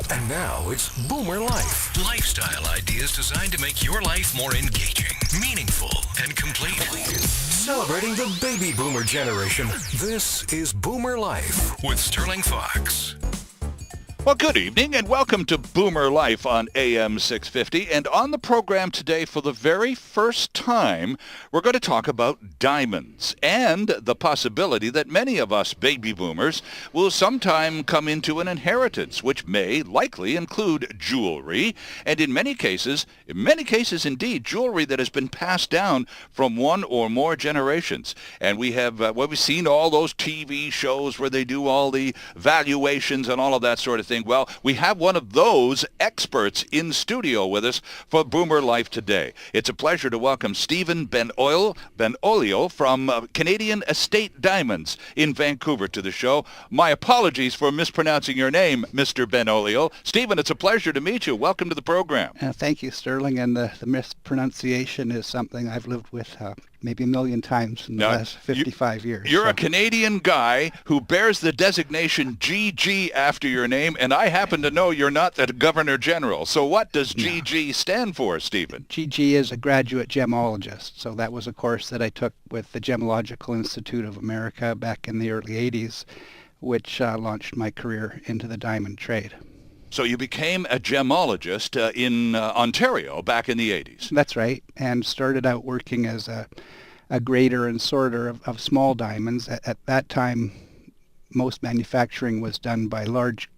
And now it's Boomer Life. Lifestyle ideas designed to make your life more engaging, meaningful, and complete. Celebrating the baby boomer generation, this is Boomer Life With Sterling Fox. Well, good evening and welcome to Boomer Life on AM 650. And on the program today, for the very first time, we're going to talk about diamonds and the possibility that many of us baby boomers will sometime come into an inheritance, which may likely include jewelry. And in many cases indeed, jewelry that has been passed down from one or more generations. And we have, we've seen all those TV shows where they do all the valuations and all of that sort of thing. Well, we have one of those experts in studio with us for Boomer Life today. It's a pleasure to welcome Stephen Benolio from Canadian Estate Diamonds in Vancouver to the show. My apologies for mispronouncing your name, Mr. Benolio. Stephen, it's a pleasure to meet you. Welcome to the program. Thank you, Sterling. And the mispronunciation is something I've lived with maybe a million times in the last 55 years. You're a Canadian guy who bears the designation GG after your name, and I happen to know you're not the Governor General. So what does GG stand for, Stephen? GG is a graduate gemologist. So that was a course that I took with the Gemological Institute of America back in the early 80s, which launched my career into the diamond trade. So you became a gemologist in Ontario back in the 80s. That's right, and started out working as a grader and sorter of small diamonds. At that time, most manufacturing was done by large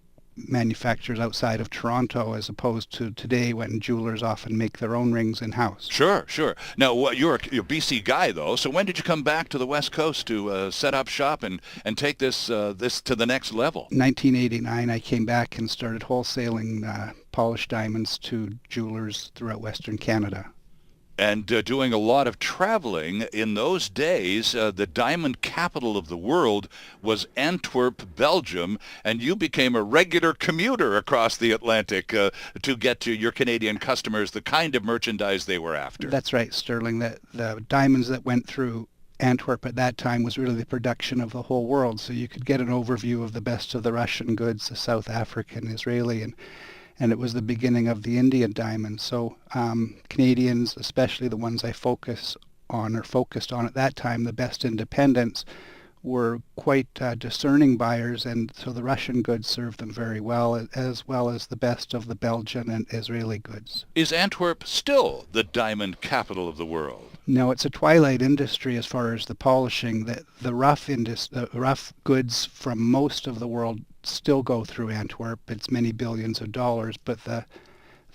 manufacturers outside of Toronto, as opposed to today when jewelers often make their own rings in-house. Sure. Now, you're a BC guy, though, so when did you come back to the West Coast to set up shop and take this to the next level? 1989, I came back and started wholesaling polished diamonds to jewelers throughout Western Canada. And doing a lot of traveling. In those days, the diamond capital of the world was Antwerp, Belgium, and you became a regular commuter across the Atlantic to get to your Canadian customers the kind of merchandise they were after. That's right, Sterling. The diamonds that went through Antwerp at that time was really the production of the whole world, so you could get an overview of the best of the Russian goods, the South African, Israeli, and it was the beginning of the Indian diamond. So Canadians, especially the ones I focused on at that time, the best independents, were quite discerning buyers, and so the Russian goods served them very well as the best of the Belgian and Israeli goods. Is Antwerp still the diamond capital of the world? No, it's a twilight industry as far as the polishing. The rough goods from most of the world still go through Antwerp. It's many billions of dollars, but the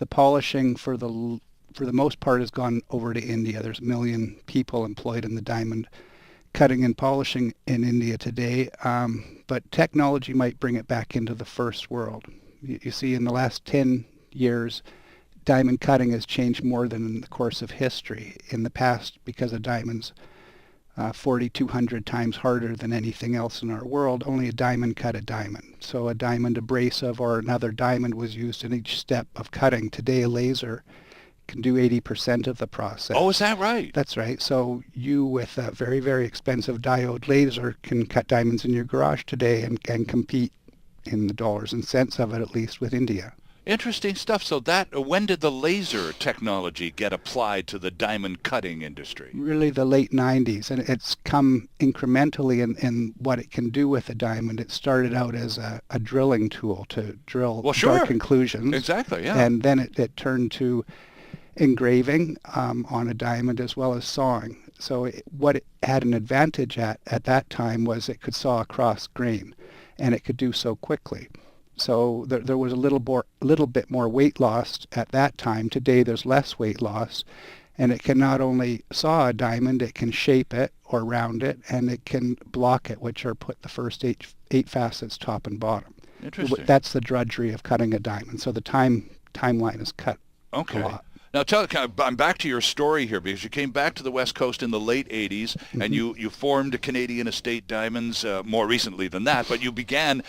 polishing for the most part has gone over to India. There's 1 million people employed in the diamond cutting and polishing in India today, but technology might bring it back into the first world. You see, in the last 10 years, diamond cutting has changed more than in the course of history. In the past, because of diamonds 4,200 times harder than anything else in our world, only a diamond cut a diamond. So a diamond abrasive or another diamond was used in each step of cutting. Today, a laser can do 80% of the process. Oh, is that right? That's right. So you, with a very, very expensive diode laser, can cut diamonds in your garage today and compete in the dollars and cents of it, at least, with India. Interesting stuff. So when did the laser technology get applied to the diamond cutting industry? Really the late 90s, and it's come incrementally in what it can do with a diamond. It started out as a drilling tool to drill dark inclusions. Exactly, yeah. And then it turned to engraving on a diamond as well as sawing. So what it had an advantage at that time was it could saw across grain, and it could do so quickly. So there was a little bit more weight loss at that time. Today there's less weight loss, and it can not only saw a diamond, it can shape it or round it, and it can block it, which are put the first eight facets top and bottom. Interesting. That's the drudgery of cutting a diamond. So the timeline is cut a lot. Now, I'm back to your story here because you came back to the West Coast in the late 80s and you formed Canadian Estate Diamonds more recently than that, but you began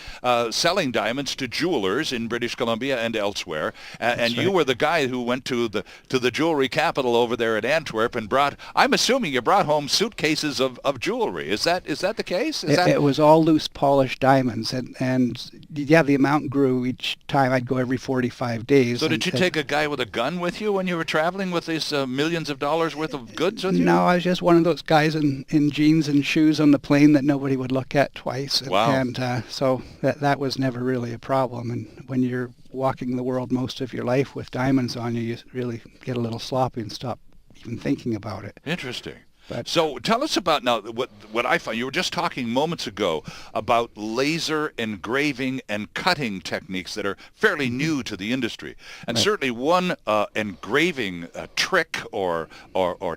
selling diamonds to jewelers in British Columbia and elsewhere. And you were the guy who went to the jewelry capital over there at Antwerp and I'm assuming you brought home suitcases of jewelry. Is that the case? It was all loose polished diamonds, and yeah, the amount grew each time. I'd go every 45 days. So did you take a guy with a gun with you when you were traveling with these millions of dollars worth of goods with you? No, I was just one of those guys in jeans and shoes on the plane that nobody would look at twice. Wow. And so that was never really a problem. And when you're walking the world most of your life with diamonds on you, you really get a little sloppy and stop even thinking about it. Interesting. But so tell us about now what I found. You were just talking moments ago about laser engraving and cutting techniques that are fairly new to the industry. And certainly one engraving trick or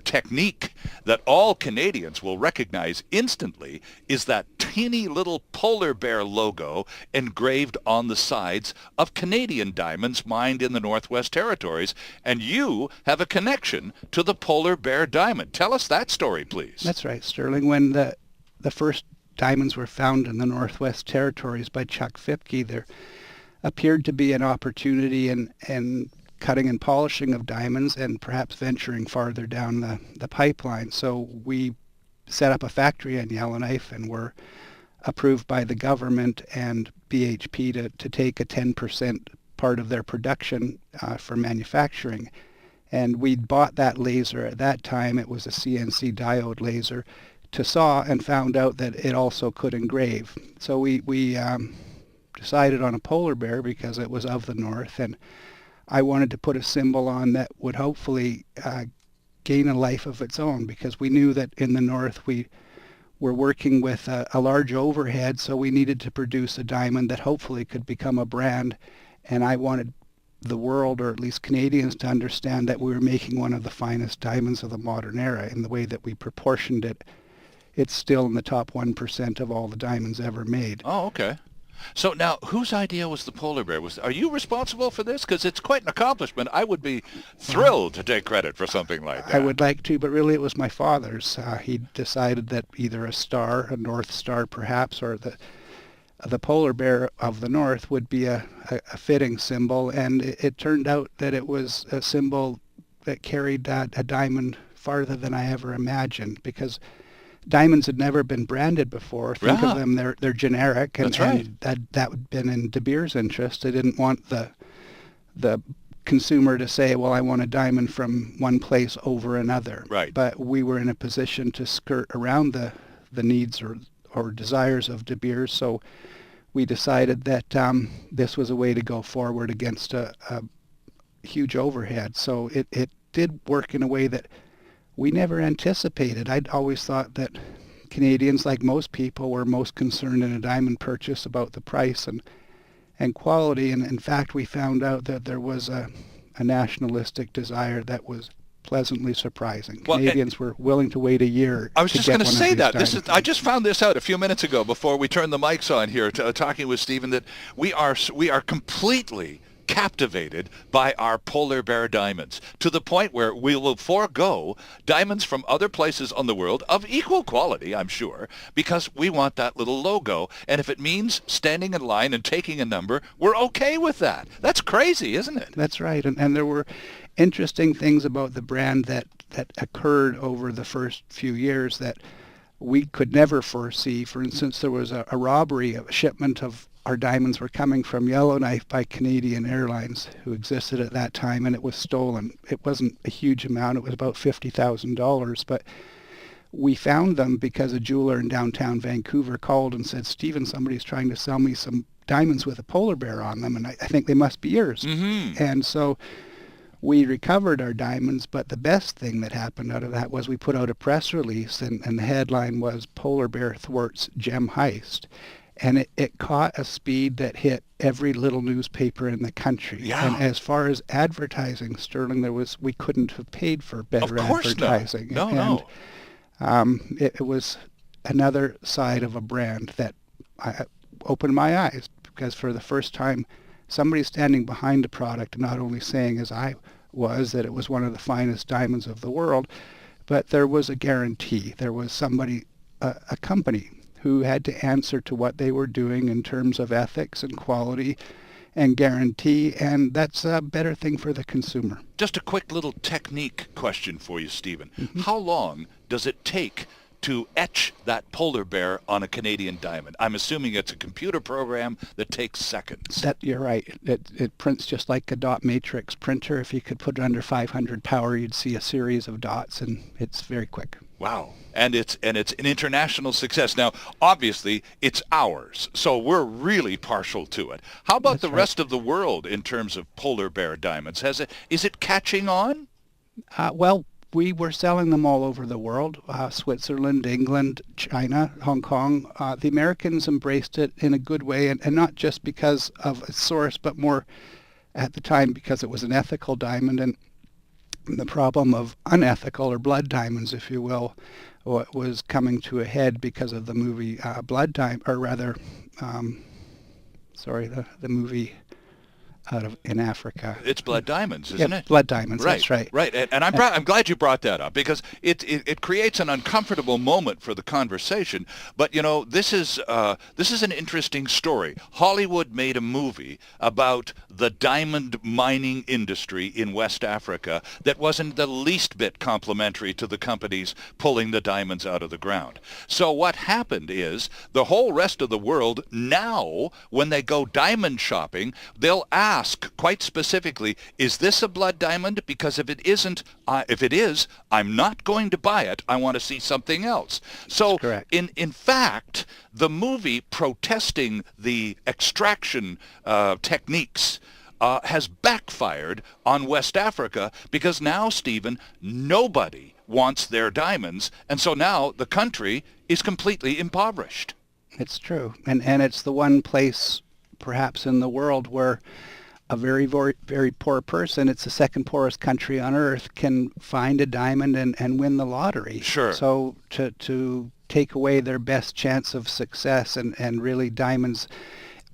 technique that all Canadians will recognize instantly is that teeny little polar bear logo engraved on the sides of Canadian diamonds mined in the Northwest Territories. And you have a connection to the polar bear diamond. Tell us that story, please. That's right, Sterling. When the first diamonds were found in the Northwest Territories by Chuck Fipke, there appeared to be an opportunity in cutting and polishing of diamonds and perhaps venturing farther down the pipeline. So we set up a factory in Yellowknife and were approved by the government and BHP to take a 10% part of their production for manufacturing. And we'd bought that laser at that time. It was a CNC diode laser to saw, and found out that it also could engrave. So we decided on a polar bear because it was of the North, and I wanted to put a symbol on that would hopefully gain a life of its own, because we knew that in the North we were working with a large overhead, so we needed to produce a diamond that hopefully could become a brand. And I wanted the world, or at least Canadians, to understand that we were making one of the finest diamonds of the modern era. In the way that we proportioned it, it's still in the top 1% of all the diamonds ever made. Oh, okay. So now, whose idea was the polar bear? Are you responsible for this? Because it's quite an accomplishment. I would be thrilled to take credit for something like that. I would like to, but really it was my father's. He decided that either a star, a North Star perhaps, or the polar bear of the North would be a fitting symbol, and it turned out that it was a symbol that carried a diamond farther than I ever imagined, because diamonds had never been branded before. Think of them, they're generic, and, That's right. and that would have been in De Beers' interest. They didn't want the consumer to say, well, I want a diamond from one place over another. Right. But we were in a position to skirt around the needs or desires of De Beers, so we decided that this was a way to go forward against a huge overhead. So it did work in a way that we never anticipated. I'd always thought that Canadians, like most people, were most concerned in a diamond purchase about the price and quality. And in fact, we found out that there was a nationalistic desire that was pleasantly surprising. Well, Canadians were willing to wait a year. I was just going to say that. I just found this out a few minutes ago before we turned the mics on here, talking with Stephen, that we are completely captivated by our polar bear diamonds, to the point where we will forego diamonds from other places on the world of equal quality, I'm sure, because we want that little logo. And if it means standing in line and taking a number, we're okay with that. That's crazy, isn't it? That's right. And there were interesting things about the brand that occurred over the first few years that we could never foresee. For instance, there was a robbery. A shipment of our diamonds were coming from Yellowknife by Canadian Airlines, who existed at that time, and it was stolen. It wasn't a huge amount. It was about $50,000, but we found them because a jeweler in downtown Vancouver called and said, Stephen, somebody's trying to sell me some diamonds with a polar bear on them, and I think they must be yours. Mm-hmm. And so we recovered our diamonds, but the best thing that happened out of that was we put out a press release, and the headline was Polar Bear Thwarts Gem Heist. And it caught a speed that hit every little newspaper in the country. Yeah. And as far as advertising, Sterling, we couldn't have paid for better advertising. No. It was another side of a brand that opened my eyes, because for the first time, somebody standing behind a product, not only saying, as I was that it was one of the finest diamonds of the world, but there was a guarantee. There was somebody, a company, who had to answer to what they were doing in terms of ethics and quality and guarantee, and that's a better thing for the consumer. Just a quick little technique question for you, Stephen. How long does it take to etch that polar bear on a Canadian diamond? I'm assuming it's a computer program that takes seconds. That you're right. It prints just like a dot matrix printer. If you could put it under 500 power, you'd see a series of dots, and it's very quick. Wow. And it's an international success. Now, obviously, it's ours, so we're really partial to it. How about the rest of the world in terms of polar bear diamonds? Is it catching on? Well, we were selling them all over the world, Switzerland, England, China, Hong Kong. The Americans embraced it in a good way, and not just because of its source, but more at the time because it was an ethical diamond. And the problem of unethical, or blood diamonds, if you will, was coming to a head because of the movie Blood Diamond, or rather, the movie in Africa. It's Blood Diamonds, isn't it? Blood Diamonds, right, that's right. Right, and I'm glad you brought that up, because it creates an uncomfortable moment for the conversation. But, you know, this is an interesting story. Hollywood made a movie about the diamond mining industry in West Africa that wasn't the least bit complimentary to the companies pulling the diamonds out of the ground. So what happened is the whole rest of the world now, when they go diamond shopping, they'll ask quite specifically, is this a blood diamond? Because if it isn't, if it is, I'm not going to buy it. I want to see something else. So in fact, the movie protesting the extraction techniques has backfired on West Africa, because now, Stephen, nobody wants their diamonds, and so now the country is completely impoverished. It's true, and it's the one place perhaps in the world where a very, very, very poor person, it's the second poorest country on earth, can find a diamond and win the lottery. Sure. So to take away their best chance of success, and really diamonds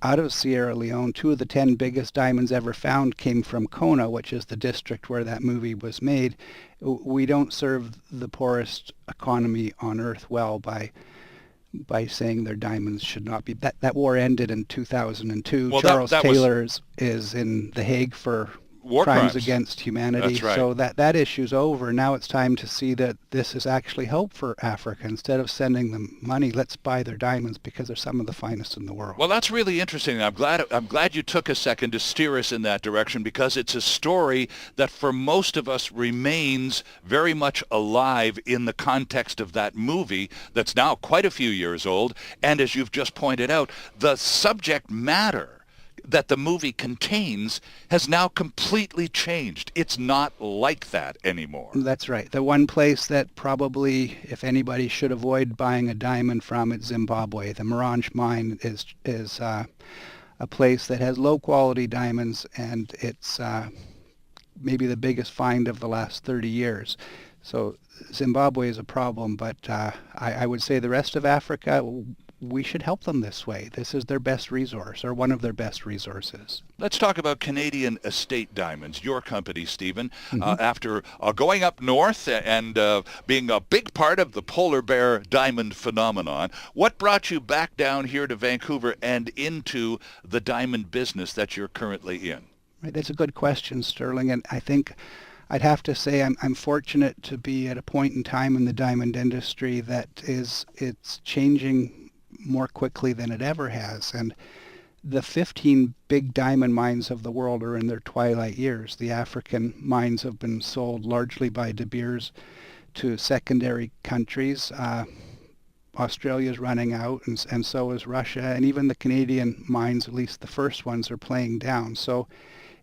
out of Sierra Leone, 2 of the 10 biggest diamonds ever found came from Kona, which is the district where that movie was made. We don't serve the poorest economy on earth well by saying their diamonds should not be. That war ended in 2002. Well, Charles that Taylor is in The Hague for war crimes against humanity. That's right. So that issue's over. Now it's time to see that this is actually hope for Africa. Instead of sending them money, let's buy their diamonds, because they're some of the finest in the world. Well, that's really interesting. I'm glad you took a second to steer us in that direction, because it's a story that for most of us remains very much alive in the context of that movie that's now quite a few years old. And as you've just pointed out, the subject matter that the movie contains has now completely changed. It's not like that anymore. That's right. The one place that probably, if anybody should avoid buying a diamond from, it's Zimbabwe. The Marange mine is a place that has low quality diamonds, and it's maybe the biggest find of the last 30 years. So Zimbabwe is a problem, but I would say the rest of Africa, we should help them this way. This is their best resource, or one of their best resources. Let's talk about Canadian Estate Diamonds, your company, Stephen. After going up north and being a big part of the polar bear diamond phenomenon, what brought you back down here to Vancouver and into the diamond business that you're currently in? Right, that's a good question, Sterling, and I think I'd have to say I'm fortunate to be at a point in time in the diamond industry that it's changing more quickly than it ever has. And the 15 big diamond mines of the world are in their twilight years. The African mines have been sold largely by De Beers to secondary countries. Australia's running out, and so is Russia. And even the Canadian mines, at least the first ones, are playing down. So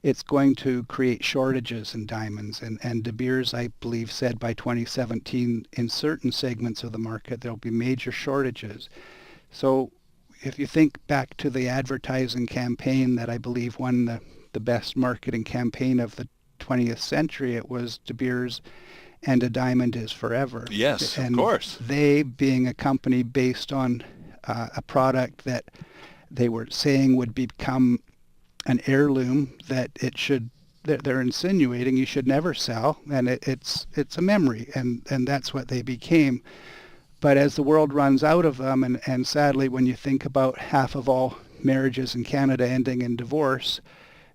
it's going to create shortages in diamonds. And De Beers, I believe, said by 2017, in certain segments of the market, there'll be major shortages. So if you think back to the advertising campaign that I believe won the best marketing campaign of the 20th century, it was De Beers and a diamond is forever. Yes, and of course. They, being a company based on a product that they were saying would become an heirloom, that it should they're insinuating you should never sell, and it's a memory, and that's what they became. But as the world runs out of them, and sadly, when you think about half of all marriages in Canada ending in divorce,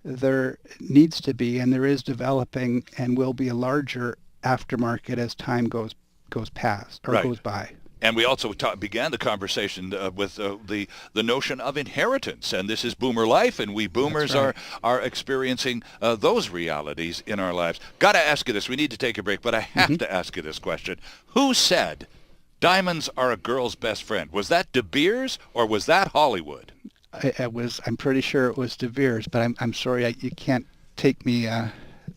there needs to be, and there is developing, and will be a larger aftermarket as time goes past or Right. goes by. And we also began the conversation with the notion of inheritance, and this is Boomer Life, and we Boomers That's right. are experiencing those realities in our lives. Got to ask you this. We need to take a break, but I have to ask you this question. Who said diamonds are a girl's best friend? Was that De Beers or was that Hollywood? I'm pretty sure it was De Beers, but I'm sorry, you can't take me.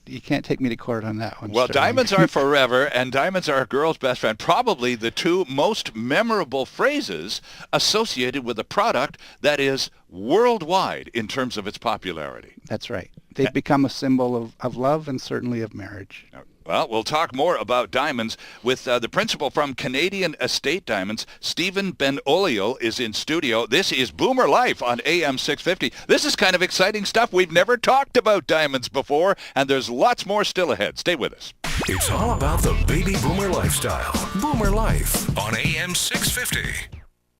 You can't take me to court on that one. Well, Sterling. diamonds are forever, and diamonds are a girl's best friend. Probably the two most memorable phrases associated with a product that is worldwide in terms of its popularity. That's right. They've become a symbol of love and certainly of marriage. Well, we'll talk more about diamonds with the principal from Canadian Estate Diamonds. Stephen Benolio is in studio. This is Boomer Life on AM 650. This is kind of exciting stuff. We've never talked about diamonds before, and there's lots more still ahead. Stay with us. It's all about the baby boomer lifestyle. Boomer Life. On AM 650.